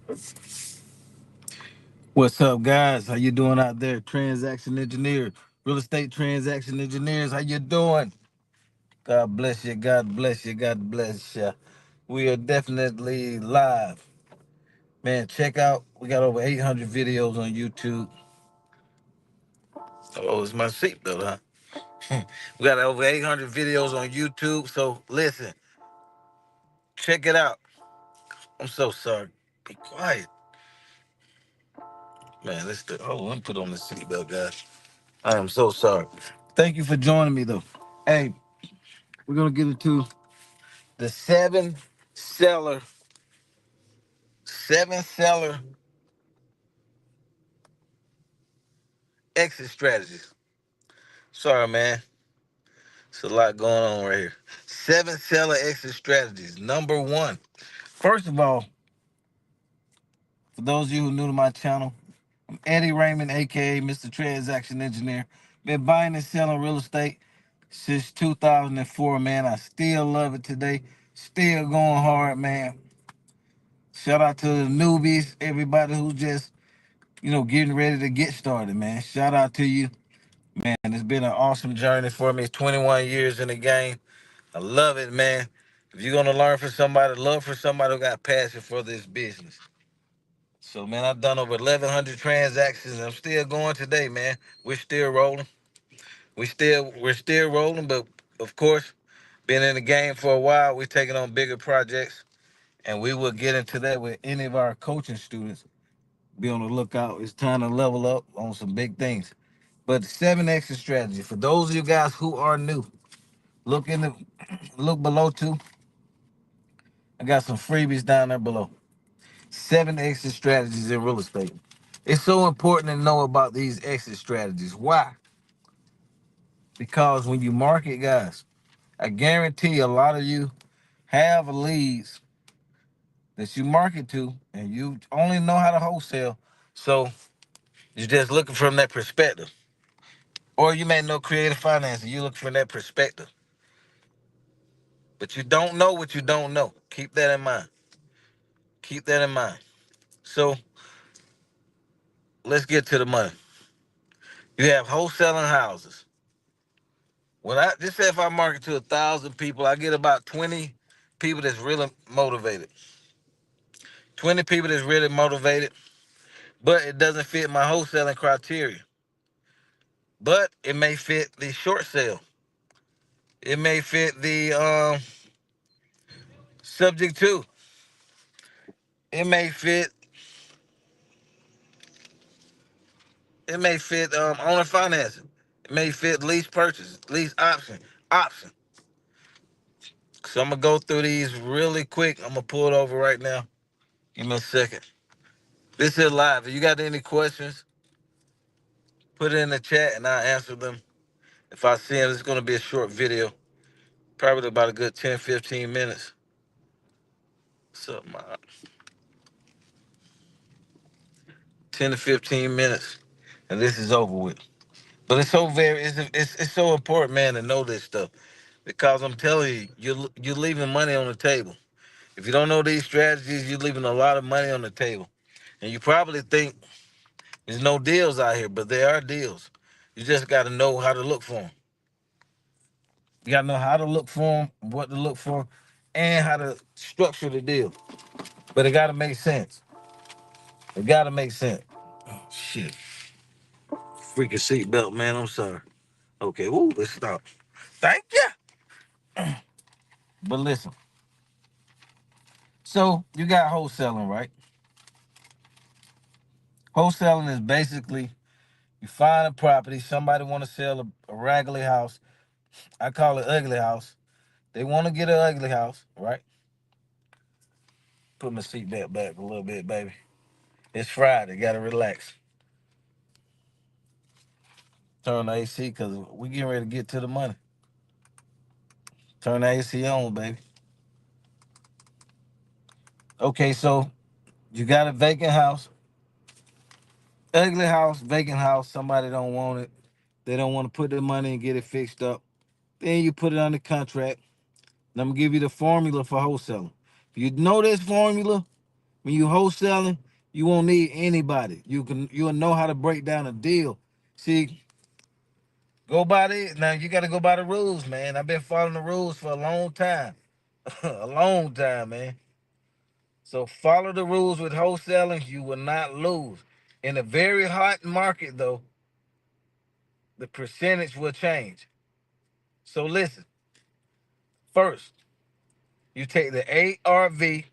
What's up, guys? How you doing out there? Transaction engineer, real estate transaction engineers. How you doing? God bless you. God bless you. God bless you. We are definitely live, man. Check out. We got over 800 videos on YouTube. Oh, it's my seatbelt, huh? We got over 800 videos on YouTube. So listen, check it out. I'm so sorry. Be quiet, man. Let's do. Oh, let me put on the seatbelt, guys. I am so sorry. Thank you for joining me, though. Hey, we're gonna get into the seller, seven seller exit strategies. Sorry, man. It's a lot going on right here. Seven seller exit strategies. Number one. First of all, for those of you who are new to my channel, I'm Eddie Raymond, aka Mr. Transaction Engineer. Been buying and selling real estate since 2004, man. I still love it today. Still going hard, man. Shout out to the newbies, everybody who's just, getting ready to get started, man. Shout out to you. Man, it's been an awesome journey for me. 21 years in the game. I love it, man. If you're gonna learn from somebody, love for somebody who got passion for this business. So, man, I've done over 1,100 transactions. And I'm still going today, man. We're still rolling. We're still rolling, but of course, been in the game for a while. We're taking on bigger projects, and we will get into that with any of our coaching students. Be on the lookout. It's time to level up on some big things. But 7 exit strategy for those of you guys who are new. Look in the look below too. I got some freebies down there below. 7 exit strategies in real estate. It's so important to know about these exit strategies. Why? Because when you market, guys, I guarantee a lot of you have leads that you market to, and you only know how to wholesale. So you're just looking from that perspective. Or you may know creative finance and you look from that perspective. But you don't know what you don't know. Keep that in mind. Keep that in mind. So let's get to the money. You have wholesaling houses. When I just say if I market to 1,000 people, I get about 20 people that's really motivated. 20 people that's really motivated, but it doesn't fit my wholesaling criteria. But it may fit the short sale. It may fit the subject to. It may fit. It may fit owner financing. It may fit lease purchase, lease option. So I'm gonna go through these really quick. I'm gonna pull it over right now. Give me a second. This is live. If you got any questions, put it in the chat and I'll answer them. If I see them, it's gonna be a short video, probably about a good 10, 15 minutes. So my 10 to 15 minutes, and this is over with. But it's so important, man, to know this stuff because I'm telling you, you're leaving money on the table. If you don't know these strategies, you're leaving a lot of money on the table. And you probably think there's no deals out here, but there are deals. You just got to know how to look for them. You got to know how to look for them, what to look for, and how to structure the deal. But it got to make sense. It got to make sense. Oh, shit. Freaking seatbelt, man. I'm sorry. Okay, ooh, let's stop. Thank you. But listen, so you got wholesaling, right? Wholesaling is basically you find a property, somebody want to sell a raggedy house. I call it ugly house. They want to get an ugly house, right? Put my seatbelt back a little bit, baby. It's Friday, gotta relax. Turn the AC because we getting ready to get to the money. Turn the AC on, baby. Okay, so you got a vacant house, ugly house, vacant house. Somebody don't want it. They don't want to put the money and get it fixed up. Then you put it under contract. And I'm gonna give you the formula for wholesaling. If you know this formula, When you wholesaling, you won't need anybody. You'll know how to break down a deal. See, go by the now. You got to go by the rules, man. I've been following the rules for a long time, a long time, man. So follow the rules with wholesaling. You will not lose. In a very hot market, though, the percentage will change. So listen. First, you take the ARV,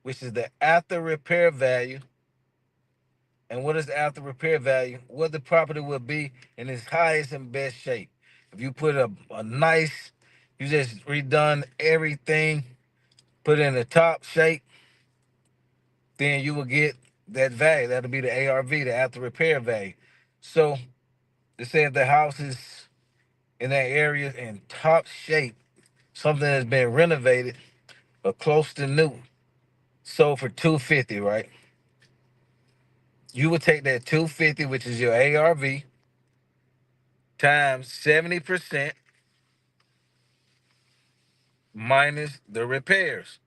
which is the after repair value. And what is the after repair value? What the property will be in its highest and best shape. If you put a nice, you just redone everything, put it in the top shape, then you will get that value. That'll be the ARV, the after repair value. So they say if the house is in that area in top shape, something that's been renovated or close to new, sold for 250, right? You would take that 250, which is your ARV, times 70% minus the repairs.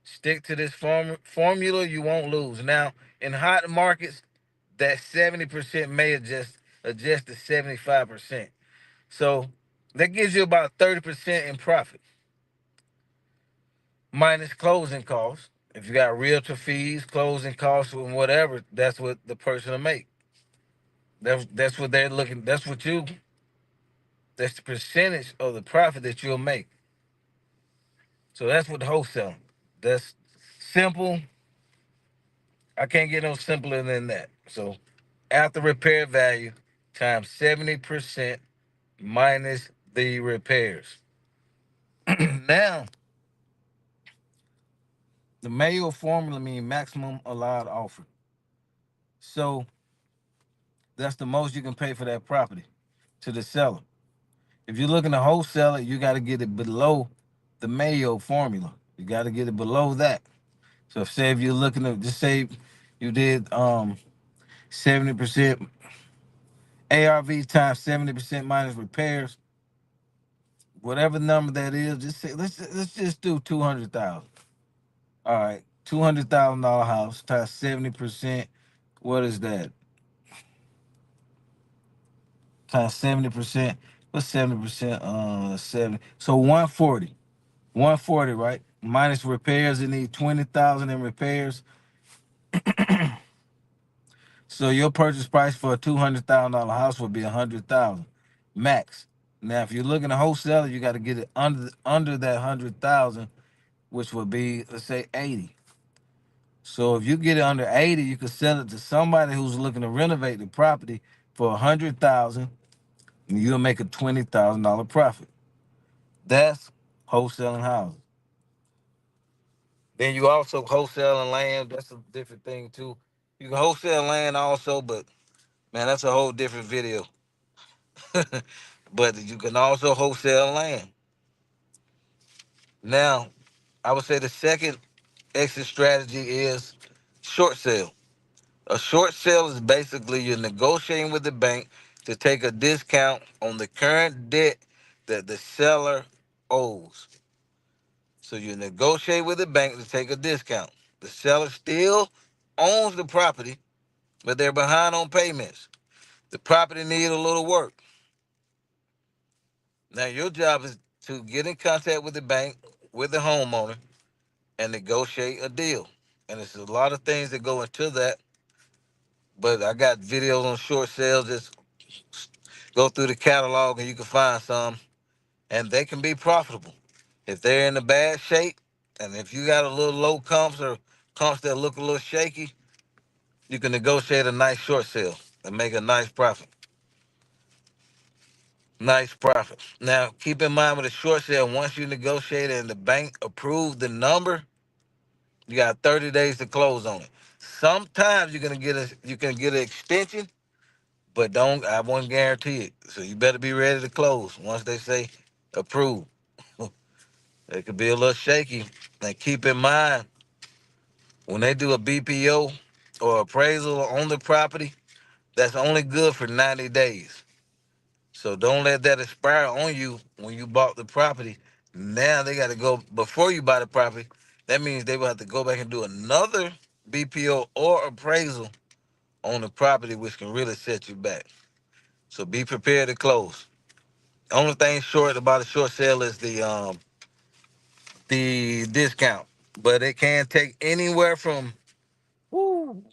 Stick to this formula, you won't lose. Now, in hot markets, that 70% may adjust to 75%. So that gives you about 30% in profit, minus closing costs. If you got realtor fees, closing costs, and whatever, that's what the person will make. That's what they're looking. That's the percentage of the profit that you'll make. So that's what the wholesaling. That's simple. I can't get no simpler than that. So after repair value times 70% minus the repairs. Now, the Mayo formula means maximum allowed offer. So that's the most you can pay for that property to the seller. If you're looking to wholesale it, you got to get it below the Mayo formula. You got to get it below that. So if you're looking to just say you did 70% ARV times 70% minus repairs, whatever number that is, just say let's just do 200,000. All right, $200,000 house times 70%. What is that? Times 70%. What's 70%? 70. So 140. 140, right? Minus repairs, it need 20,000 in repairs. So your purchase price for a $200,000 house would be 100,000 max. Now, if you're looking to wholesale, you got to get it under that 100,000, which would be, let's say, 80. So if you get it under 80, you could sell it to somebody who's looking to renovate the property for 100,000, and you'll make a $20,000 profit. That's wholesaling houses. Then you also wholesaling land. That's a different thing too. You can wholesale land also, but man, that's a whole different video. But you can also wholesale land. Now, I would say the second exit strategy is short sale. A short sale is basically you're negotiating with the bank to take a discount on the current debt that the seller owes. So you negotiate with the bank to take a discount. The seller still owns the property, but they're behind on payments. The property needs a little work. Now your job is to get in contact with the bank, with the homeowner, and negotiate a deal. And there's a lot of things that go into that. But I got videos on short sales. Just go through the catalog and you can find some. And they can be profitable. If they're in a bad shape, and if you got a little low comps or comps that look a little shaky, you can negotiate a nice short sale and make a nice profit. Nice profit. Now, keep in mind with a short sale, once you negotiate and the bank approved the number, you got 30 days to close on it. Sometimes you can get an extension, but don't I won't guarantee it. So you better be ready to close once they say approved. It could be a little shaky. And keep in mind when they do a BPO or appraisal on the property, that's only good for 90 days. So don't let that expire on you when you bought the property. Now they got to go before you buy the property. That means they will have to go back and do another BPO or appraisal on the property, which can really set you back. So be prepared to close. Only thing short about a short sale is the discount, but it can take anywhere from woo,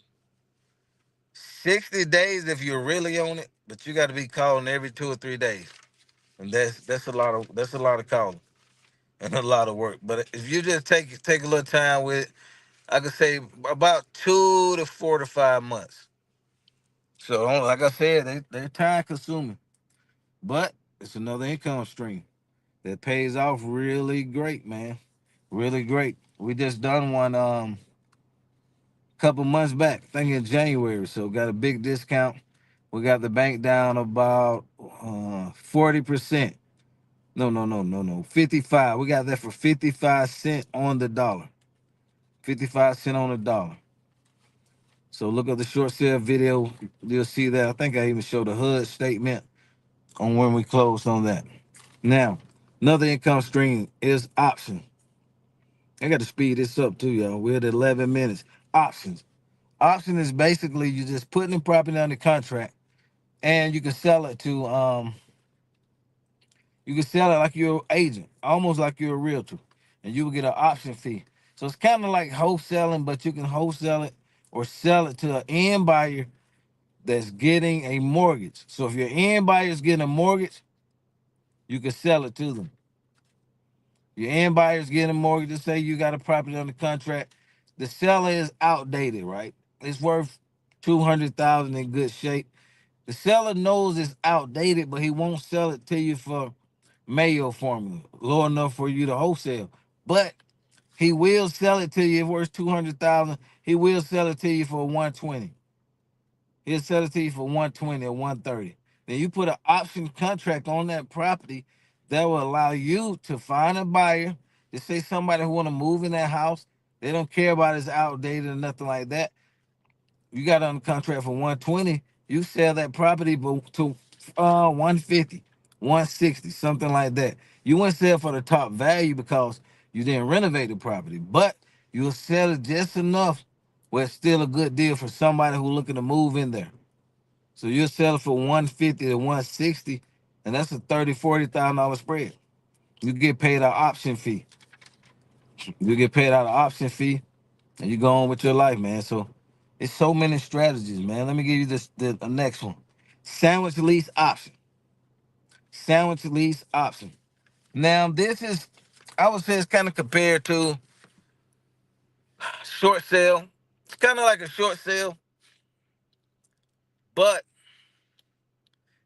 60 days if you're really on it. But you got to be calling every 2 or 3 days, and that's a lot of calling and a lot of work. But if you just take a little time with it, I could say about 2 to 4 to 5 months. So like I said, they're time consuming, but it's another income stream that pays off really great, man. Really great. We just done one couple months back, I think in January. So got a big discount. We got the bank down about 40%. No. 55. We got that for 55 cents on the dollar. 55 cents on the dollar. So look at the short sale video. You'll see that. I think I even showed a HUD statement on when we closed on that. Now, another income stream is option. I got to speed this up too, y'all. We're at 11 minutes. Options. Option is basically you just putting the property under contract, and you can sell it like you're an agent, almost like you're a realtor, and you will get an option fee. So it's kind of like wholesaling, but you can wholesale it or sell it to an end buyer that's getting a mortgage. So if your end buyer is getting a mortgage, you can sell it to them. Your end buyer is getting a mortgage. To say you got a property under contract, the seller is outdated, right? It's worth 200,000 in good shape. The seller knows it's outdated, but he won't sell it to you for Mayo formula, low enough for you to wholesale. But he will sell it to you if worth 200,000. He will sell it to you for 120. He'll sell it to you for 120 or 130. Then you put an option contract on that property that will allow you to find a buyer. To say somebody who want to move in that house. They don't care about it's outdated or nothing like that. You got it on the contract for 120. You sell that property to 150, 160, something like that. You wouldn't sell for the top value because you didn't renovate the property, but you'll sell it just enough where it's still a good deal for somebody who's looking to move in there. So you'll sell it for 150 to 160, and that's a $30,000, $40,000 spread. You get paid an option fee. You get paid out an option fee, and you go on with your life, man. So it's so many strategies, man. Let me give you the next one. Sandwich lease option. Sandwich lease option. Now this is, I would say, it's kind of compared to short sale. It's kind of like a short sale, but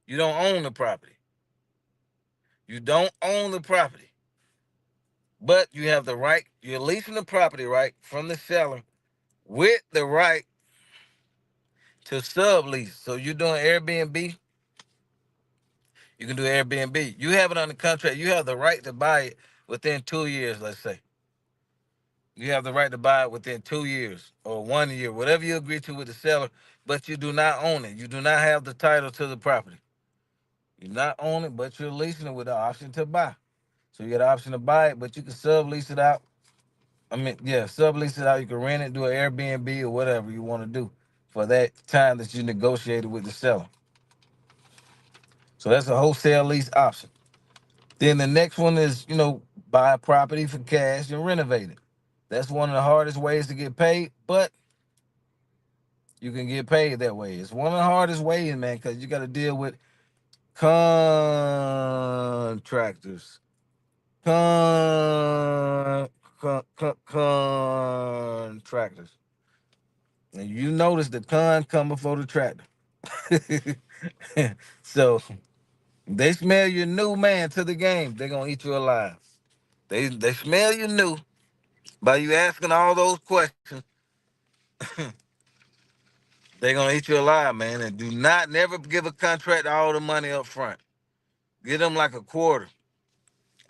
you don't own the property. You don't own the property, but you have the right. You're leasing the property right from the seller with the right to sublease. So you're doing Airbnb. You can do Airbnb. You have it on the contract. You have the right to buy it within 2 years, let's say. You have the right to buy it within 2 years or 1 year, whatever you agree to with the seller, but you do not own it. You do not have the title to the property. You not own it, but you're leasing it with the option to buy. So you got the option to buy it, but you can sublease it out. Sublease it out. You can rent it, do an Airbnb or whatever you want to do for that time that you negotiated with the seller. So that's a wholesale lease option. Then the next one is, buy a property for cash and renovate it. That's one of the hardest ways to get paid, but you can get paid that way. It's one of the hardest ways, man, because you got to deal with contractors. Contractors. And you notice the come before the tractor. So they smell you new, man, to the game. They're going to eat you alive. They smell you new by you asking all those questions. They're going to eat you alive, man. And do not never give a contractor all the money up front. Get them like a quarter.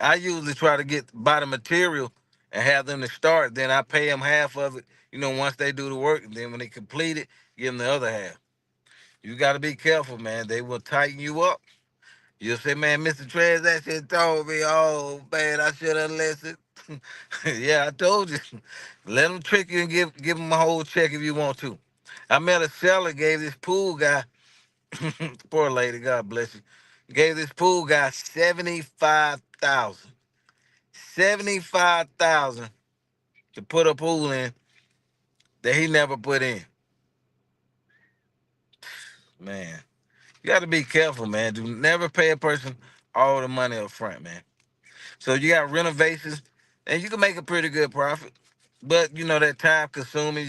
I usually try to buy the material and have them to start. Then I pay them half of it, once they do the work. And then when they complete it, give them the other half. You got to be careful, man. They will tighten you up. You'll say, man, Mr. Transaction told me, oh, man, I should have listened. Yeah, I told you. Let them trick you and give them a whole check if you want to. I met a seller, gave this pool guy, poor lady, God bless you, gave this pool guy 75,000. 75,000 to put a pool in that he never put in. Man, you got to be careful, man. Do never pay a person all the money up front, man. So you got renovations, and you can make a pretty good profit. But you know that time consuming,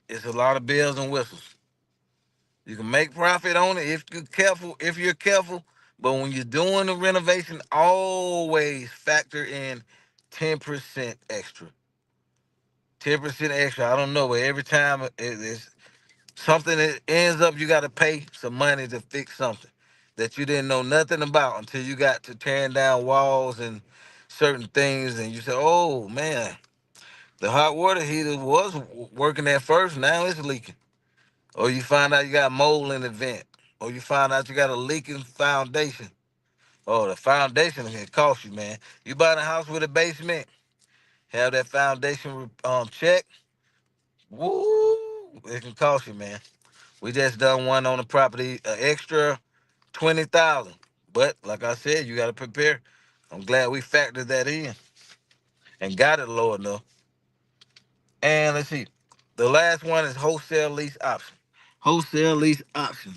it's a lot of bells and whistles. You can make profit on it if you're careful. But when you're doing the renovation, always factor in 10% extra. 10% extra. I don't know, but every time it's something that ends up, you got to pay some money to fix something that you didn't know nothing about until you got to tearing down walls and certain things, and you said, "Oh man, the hot water heater was working at first. Now it's leaking." Or you find out you got mold in the vent. Or you find out you got a leaking foundation. Oh, the foundation can cost you, man. You buy a house with a basement, have that foundation checked. Woo, it can cost you, man. We just done one on the property, extra 20,000. But like I said, you got to prepare. I'm glad we factored that in and got it low enough. And let's see, the last one is wholesale lease option. Wholesale lease option.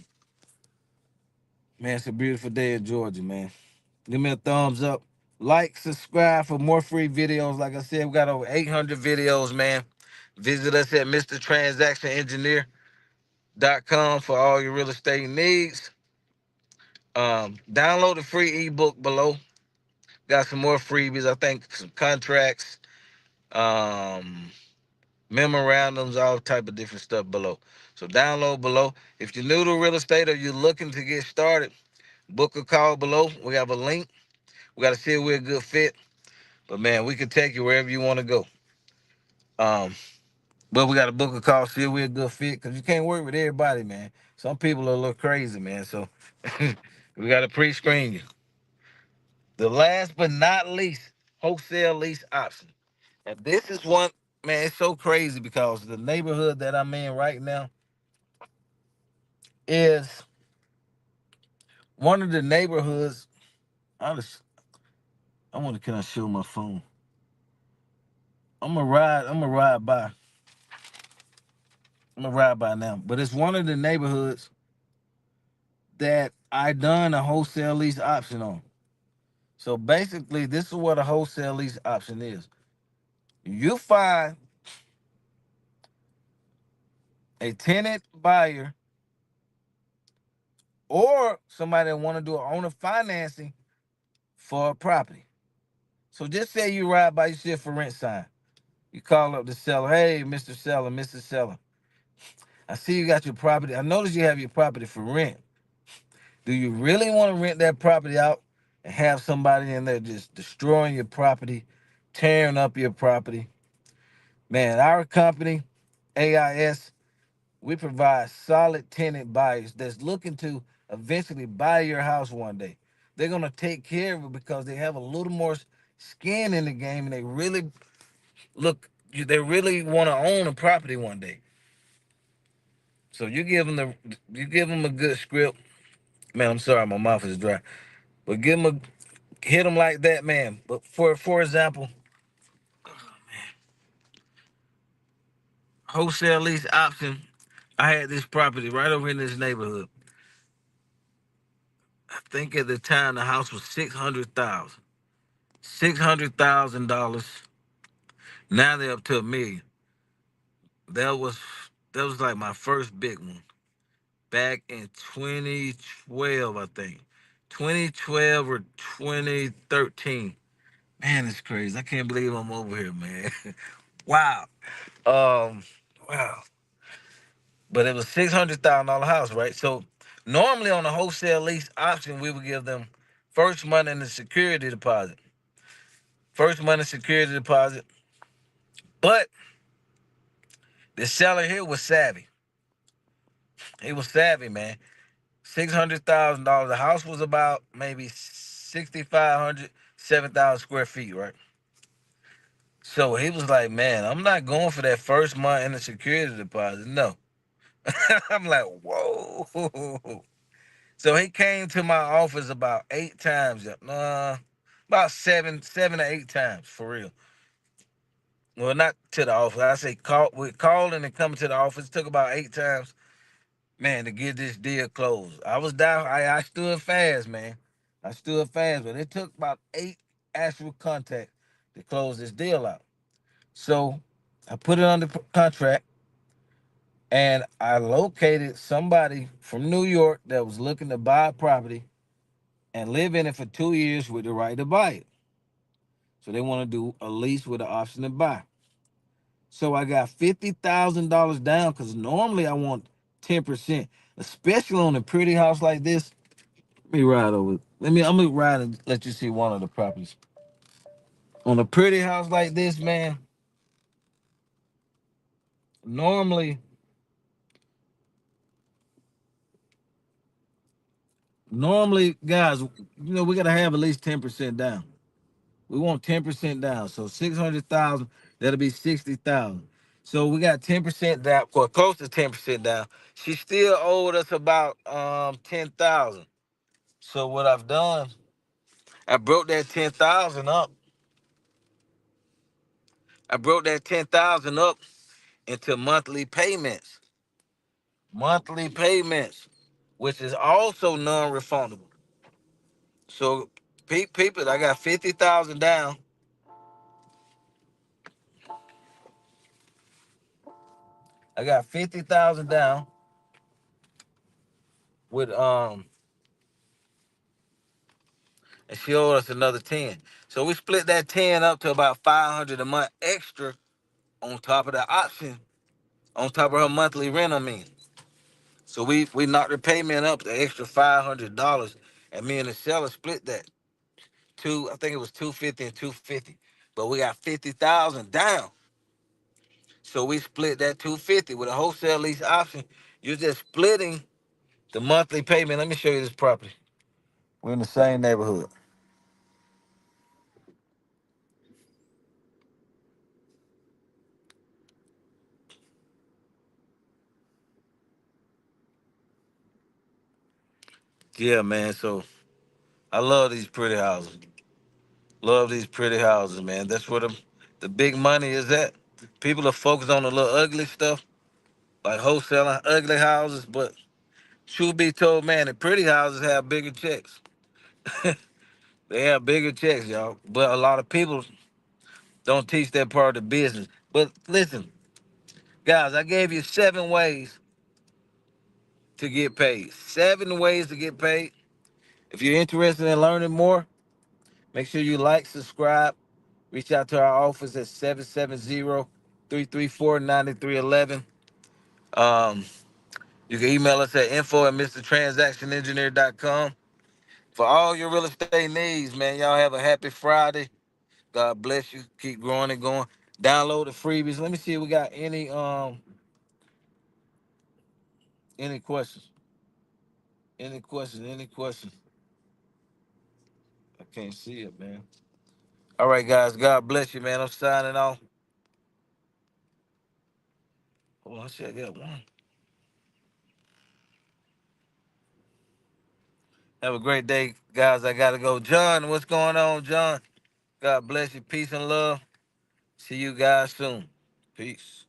Man, it's a beautiful day in Georgia, man. Give me a thumbs up. Like, subscribe for more free videos. Like I said, we got over 800 videos, man. Visit us at MrTransactionEngineer.com for all your real estate needs. Download the free ebook below. Got some more freebies. I think some contracts, um, memorandums, all type of different stuff below. So download below. If you're new to real estate or you're looking to get started, book a call below. We have a link. We got to see if we're a good fit. But man, we can take you wherever you want to go. Um, but we got to book a call, see if we're a good fit, because you can't work with everybody, man. Some people are a little crazy, man. So we got to pre-screen you. The last but not least, wholesale lease option. And this is one, man, it's so crazy because the neighborhood that I'm in right now is one of the neighborhoods. I want to, can I show my phone? I'm gonna ride by. I'm gonna ride by now. But it's one of the neighborhoods that I done a wholesale lease option on. So basically, this is what a wholesale lease option is. You find a tenant buyer or somebody that want to do an owner financing for a property. So just say you ride by, you see a for rent sign. You call up the seller, hey, Mr. Seller, Mrs. Seller, I see you got your property. I notice you have your property for rent. Do you really want to rent that property out and have somebody in there just destroying your property, tearing up your property? Man, our company, AIS, we provide solid tenant buyers that's looking to eventually buy your house one day. They're gonna take care of it because they have a little more skin in the game, and they really want to own a property one day. So you give them a good script. Man, I'm sorry, my mouth is dry. But hit them like that, man. But for example, wholesale lease option. I had this property right over in this neighborhood. I think at the time the house was 600,000. $600,000. Now they're up to 1 million. That was that was like my first big one back in 2012, I think. 2012 or 2013. Man, it's crazy. I can't believe I'm over here, man. Wow. Um, wow. But it was $600,000 house, right? So normally on a wholesale lease option, we would give them first money in the security deposit. First money security deposit. But the seller here was savvy. He was savvy, man. $600,000. The house was about maybe 6,500, 7,000 square feet, right? So he was like, man, I'm not going for that first month in the security deposit. No. I'm like, whoa. So he came to my office about 8 times. About seven to 8 times for real. Well, not to the office. I say calling and coming to the office. It took about 8 times, man, to get this deal closed. I was down. I stood fast, man. I stood fast, but it took about 8 actual contacts to close this deal out. So I put it under contract, and I located somebody from New York that was looking to buy a property and live in it for 2 years with the right to buy it. So they want to do a lease with the option to buy. So I got $50,000 down because normally I want 10%, especially on a pretty house like this. Let me ride over. I'm gonna ride and let you see one of the properties. On a pretty house like this, man, normally, guys, we gotta have at least 10% down. We want 10% down. So 600,000, that'll be 60,000. So we got 10% down, well, close to 10% down. She still owed us about 10,000. So what I've done, I broke that 10,000 up. I broke that 10,000 up into monthly payments. Monthly payments, which is also non-refundable. So people, I got 50,000 down. I got 50,000 down with and she owed us another 10. So we split that 10 up to about 500 a month extra on top of the option, on top of her monthly rent, I mean. So we knocked the payment up the extra $500, and me and the seller split that. I think it was 250 and 250. But we got 50,000 down. So we split that 250 with a wholesale lease option. You're just splitting the monthly payment. Let me show you this property. We're in the same neighborhood. Yeah, man. So I love these pretty houses. Love these pretty houses, man. That's where the big money is at. People are focused on the little ugly stuff, like wholesaling ugly houses. But truth be told, man, the pretty houses have bigger checks. They have bigger checks, y'all. But a lot of people don't teach that part of the business. But listen, guys, I gave you 7 ways to get paid. 7 ways to get paid. If you're interested in learning more, make sure you like, subscribe, reach out to our office at 770-334-9311. Um, you can email us at info@mrtransactionengineer.com. For all your real estate needs, man, y'all have a happy Friday. God bless you. Keep growing and going. Download the freebies. Let me see if we got any questions. Any questions. I can't see it, man. All right, guys. God bless you, man. I'm signing off. Hold on, I said I got one. Have a great day, guys. I gotta go. John, what's going on, John? God bless you. Peace and love. See you guys soon. Peace.